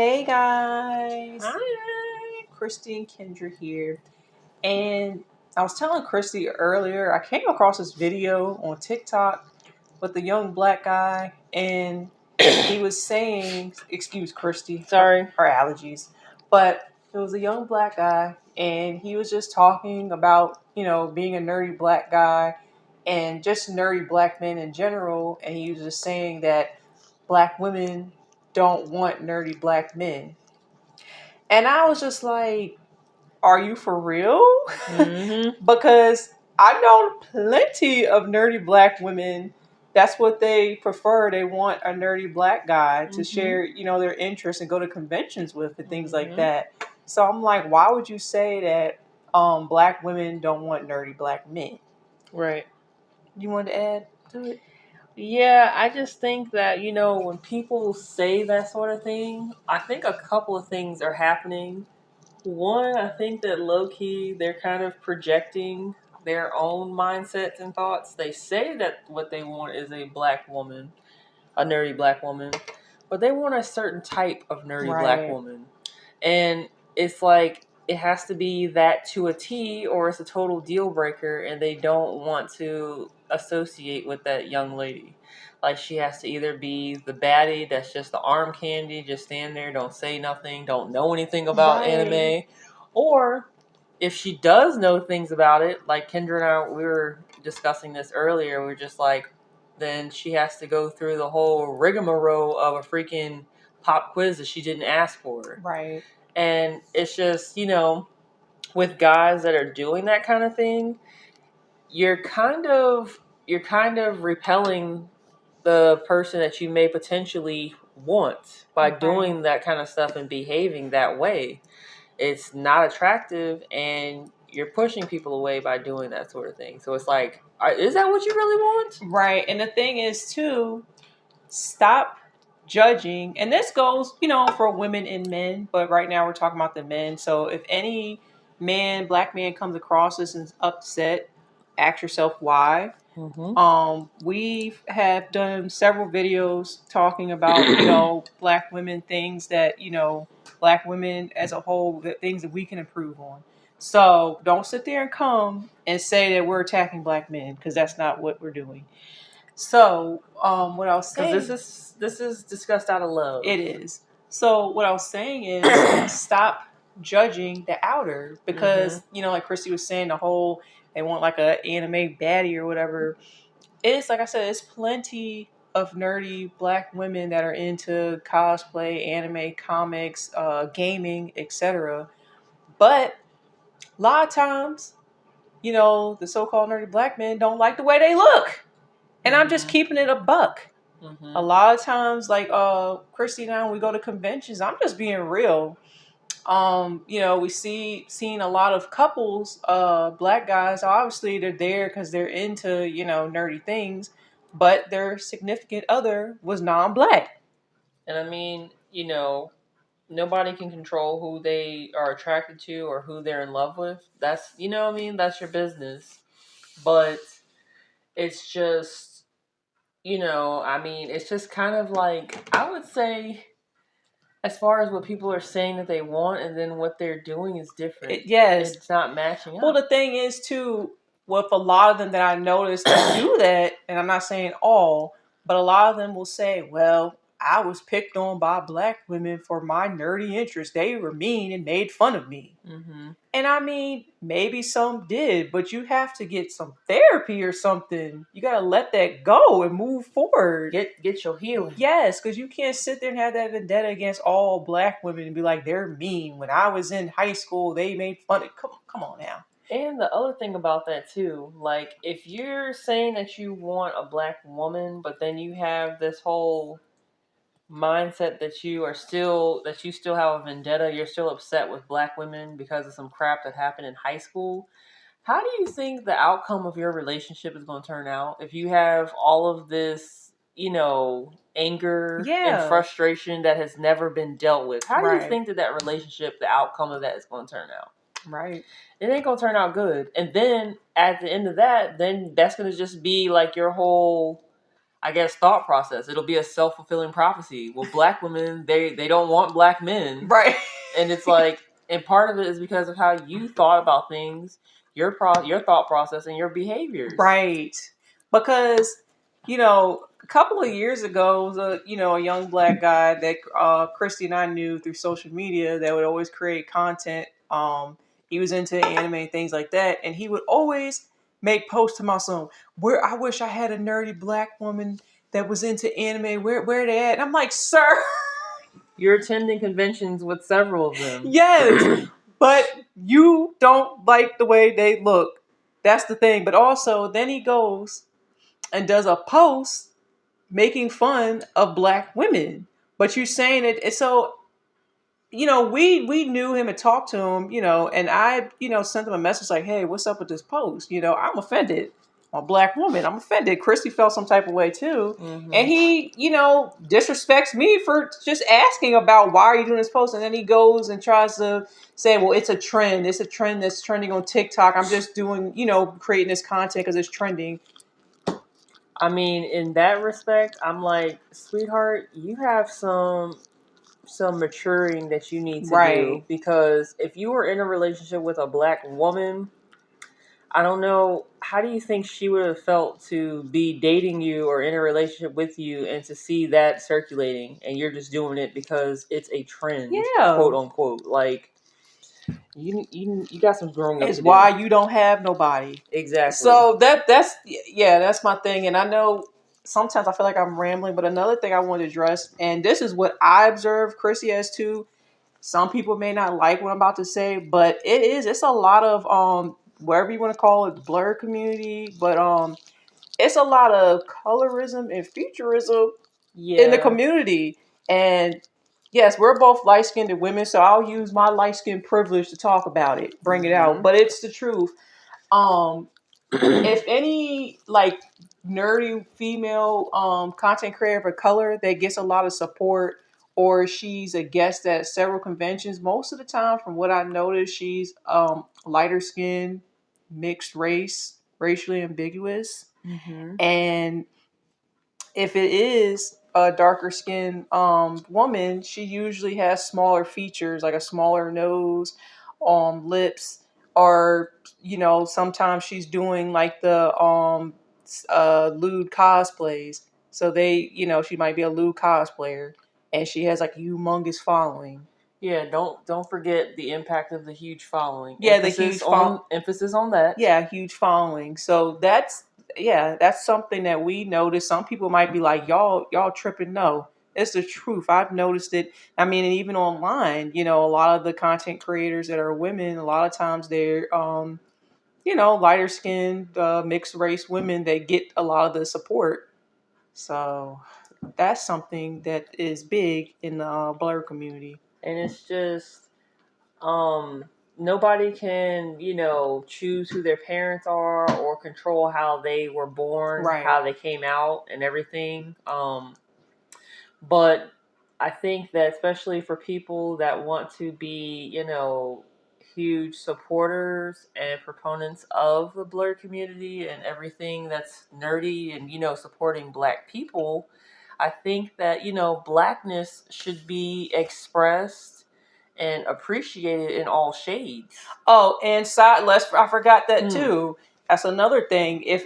Hey guys, Hi. Christy and Kendra here. And I was telling Christy earlier, I came across this video on TikTok with a young black guy, and he was saying, excuse Christy, Sorry. her allergies, but it was a young black guy, and he was just talking about, being a nerdy black guy and just nerdy black men in general. And he was just saying that black women don't want nerdy black men. And I was just like, are you for real? Mm-hmm. Because I know plenty of nerdy black women. That's what they prefer. They want a nerdy black guy to share, their interests and go to conventions with and things like that. So I'm like, why would you say that black women don't want nerdy black men? Right. You want to add to it? Yeah, I just think that, when people say that sort of thing, I think a couple of things are happening. One, I think that low-key, they're kind of projecting their own mindsets and thoughts. They say that what they want is a black woman, a nerdy black woman, but they want a certain type of nerdy black woman. And it's like, it has to be that to a T, or it's a total deal breaker, and they don't want to associate with that young lady. Like, she has to either be the baddie that's just the arm candy, just stand there, don't say nothing, don't know anything about anime, or if she does know things about it, like Kendra and I, we were discussing this earlier, we were just like, then she has to go through the whole rigmarole of a freaking pop quiz that she didn't ask for. Right. And it's just, with guys that are doing that kind of thing, you're kind of repelling the person that you may potentially want by doing that kind of stuff and behaving that way. It's not attractive, and you're pushing people away by doing that sort of thing. So it's like, is that what you really want? Right. And the thing is, too, stop judging. And this goes, for women and men, but right now we're talking about the men. So if any black man comes across this and is upset, ask yourself why. We have done several videos talking about, black women, things that, black women as a whole, things that we can improve on. So don't sit there and come and say that we're attacking black men, because that's not what we're doing. So, what I was saying, because this is discussed out of love. It is. So what I was saying is, stop judging the outer, because like Christy was saying, they want like a anime baddie or whatever. It's like I said, it's plenty of nerdy black women that are into cosplay, anime, comics, gaming, etc. But a lot of times, the so-called nerdy black men don't like the way they look. And I'm just keeping it a buck. A lot of times, like Christy and I, when we go to conventions, I'm just being real. We seeing a lot of couples, black guys. Obviously, they're there because they're into nerdy things, but their significant other was non-black. And I mean, nobody can control who they are attracted to or who they're in love with. That's, that's your business. But it's just, it's just kind of like, I would say, as far as what people are saying that they want and then what they're doing is different. Yes. It's not matching up. Well, the thing is, too, with a lot of them that I noticed that do that, and I'm not saying all, but a lot of them will say, well, I was picked on by black women for my nerdy interests. They were mean and made fun of me. And I mean, maybe some did, but you have to get some therapy or something. You got to let that go and move forward. Get your healing. Yes, because you can't sit there and have that vendetta against all black women and be like, they're mean. When I was in high school, they made fun of. Come on now. And the other thing about that too, like, if you're saying that you want a black woman, but then you have this whole mindset that you still have a vendetta, you're still upset with black women because of some crap that happened in high school. How do you think the outcome of your relationship is going to turn out if you have all of this, anger and frustration that has never been dealt with? How do you think that relationship, the outcome of that, is going to turn out? Right. It ain't going to turn out good. And then at the end of that, then that's going to just be like your whole I guess, thought process. It'll be a self-fulfilling prophecy. Well, black women, they don't want black men. Right. And it's like, and part of it is because of how you thought about things, your thought process and your behaviors. Right. Because, a couple of years ago, was a young black guy that Christy and I knew through social media that would always create content. He was into anime and things like that, and he would always make posts to my son where I wish I had a nerdy black woman that was into anime. Where they at? And I'm like, sir, you're attending conventions with several of them. Yes, but you don't like the way they look. That's the thing. But also, then he goes and does a post making fun of black women. But you're saying it so we knew him and talked to him, and I, sent him a message like, hey, what's up with this post? I'm offended. I'm a black woman. I'm offended. Christy felt some type of way too. Mm-hmm. And he, disrespects me for just asking about why are you doing this post? And then he goes and tries to say, well, it's a trend. It's a trend that's trending on TikTok. I'm just doing, creating this content because it's trending. I mean, in that respect, I'm like, sweetheart, you have some maturing that you need to do, because if you were in a relationship with a black woman, I don't know, how do you think she would have felt to be dating you or in a relationship with you and to see that circulating and you're just doing it because it's a trend, quote unquote? Like, you got some growing up to do. It's why you don't have nobody. Exactly. So that's my thing. And I know sometimes I feel like I'm rambling, but another thing I want to address, and this is what I observe Chrissy as too. Some people may not like what I'm about to say, but it's a lot of whatever you want to call it, blerd community, but it's a lot of colorism and futurism in the community. And yes, we're both light-skinned women, so I'll use my light-skinned privilege to talk about it, bring it out. But it's the truth. If any like nerdy female content creator of color that gets a lot of support, or she's a guest at several conventions, most of the time from what I noticed, she's lighter skin, mixed race, racially ambiguous. And if it is a darker skinned woman, she usually has smaller features, like a smaller nose, lips, or sometimes she's doing like the lewd cosplays. So she might be a lewd cosplayer, and she has like a humongous following. Yeah, don't forget the impact of the huge following. Yeah, emphasis on that. Yeah, huge following. So that's something that we notice. Some people might be like, y'all tripping. No, it's the truth. I've noticed it. I mean, and even online, a lot of the content creators that are women, a lot of times they're lighter skinned, mixed race women that get a lot of the support. So that's something that is big in the blerd community. And it's just nobody can, choose who their parents are or control how they were born, how they came out and everything. But I think that especially for people that want to be, huge supporters and proponents of the blerd community and everything that's nerdy and, supporting black people, I think that, blackness should be expressed and appreciated in all shades. Oh, and I forgot that too. That's another thing. If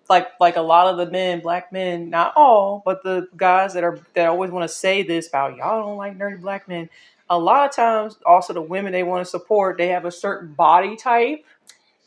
like a lot of the black men, not all, but the guys that always want to say this about y'all don't like nerdy black men. A lot of times, also the women they want to support, they have a certain body type.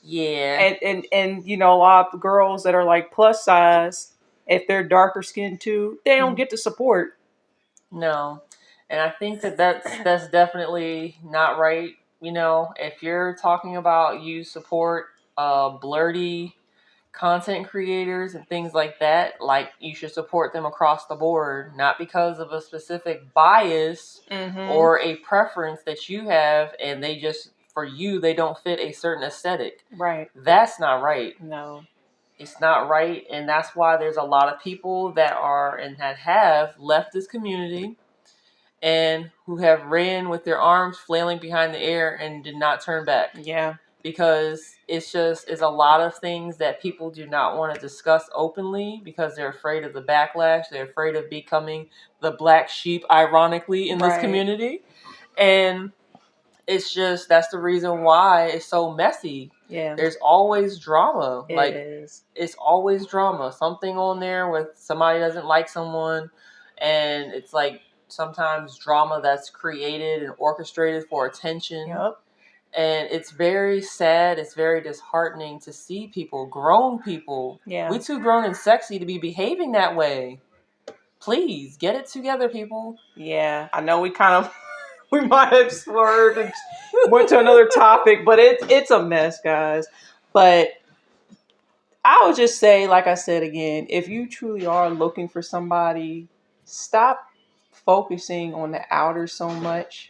Yeah. And a lot of girls that are like plus size, if they're darker skinned too, they don't get the support. No. And I think that's definitely not right. If you're talking about you support blerdy content creators and things like that, like, you should support them across the board, not because of a specific bias or a preference that you have, and for you, they don't fit a certain aesthetic. Right. That's not right. No. It's not right, and that's why there's a lot of people that are and that have left this community and who have ran with their arms flailing behind the air and did not turn back. Yeah. because it's a lot of things that people do not want to discuss openly because they're afraid of the backlash. They're afraid of becoming the black sheep, ironically, in this community. And it's just, that's the reason why it's so messy. Yeah. There's always drama. It is. It's always drama. Something on there with somebody doesn't like someone, and it's like sometimes drama that's created and orchestrated for attention. Yep. And it's very sad. It's very disheartening to see people, grown people. Yeah. We too grown and sexy to be behaving that way. Please get it together, people. Yeah, I know we might have swerved and went to another topic, but it's a mess, guys. But I would just say, like I said again, if you truly are looking for somebody, stop focusing on the outer so much.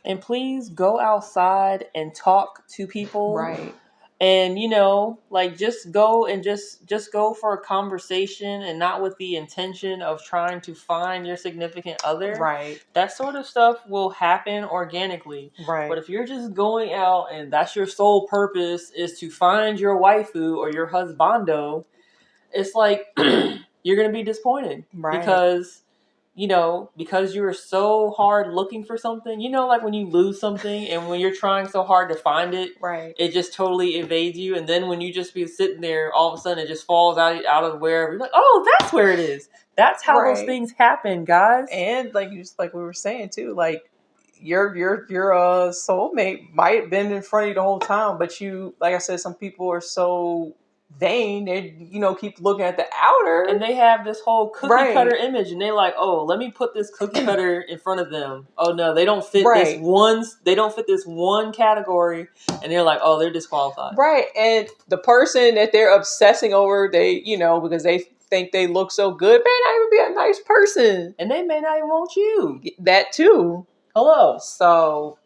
And please go outside and talk to people. Right. And, you know, like just go and just go for a conversation and not with the intention of trying to find your significant other. Right. That sort of stuff will happen organically. Right. But if you're just going out and that's your sole purpose is to find your waifu or your husbando, it's like you're going to be disappointed. Right. Because, you know, because you were so hard looking for something, you know, like when you lose something and when you're trying so hard to find it, right, it just totally evades you. And then when you just be sitting there, all of a sudden it just falls out of wherever. You're like, oh, that's where it is. That's how those things happen, guys. And like we were saying too, like your soulmate might have been in front of you the whole time, but you, like I said, some people are so vain, they, you know, keep looking at the outer, and they have this whole cookie cutter image, and they're like, oh, let me put this cookie cutter in front of them. Oh no, they don't fit this one category, and they're like, oh, they're disqualified. Right. And the person that they're obsessing over, they, you know, because they think they look so good, may not even be a nice person, and they may not even want you. That too. Hello. So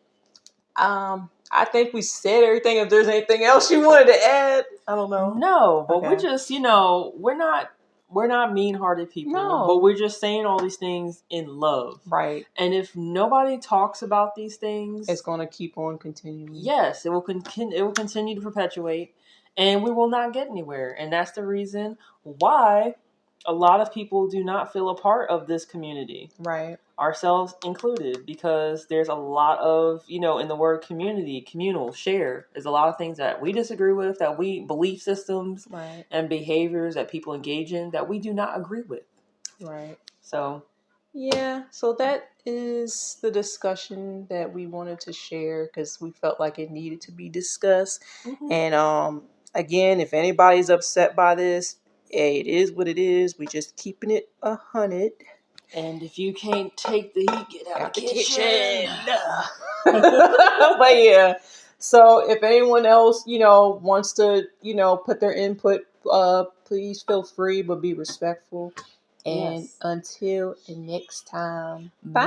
I think we said everything. If there's anything else you wanted to add, I don't know. No, but we're just, you know, we're not mean-hearted people. No. But we're just saying all these things in love. Right. And if nobody talks about these things, it's going to keep on continuing. Yes, it will continue to perpetuate, and we will not get anywhere. And that's the reason why a lot of people do not feel a part of this community. Right. Ourselves included, because there's a lot of, you know, in the word community, communal, share, there's a lot of things that we disagree with, that we, belief systems and behaviors that people engage in that we do not agree with. Right. So, yeah, so that is the discussion that we wanted to share because we felt like it needed to be discussed. Mm-hmm. And again, if anybody's upset by this, hey, it is what it is. We just keeping it 100. And if you can't take the heat, get out of the kitchen. But yeah, so if anyone else, you know, wants to, you know, put their input, please feel free, but be respectful. And until next time, bye.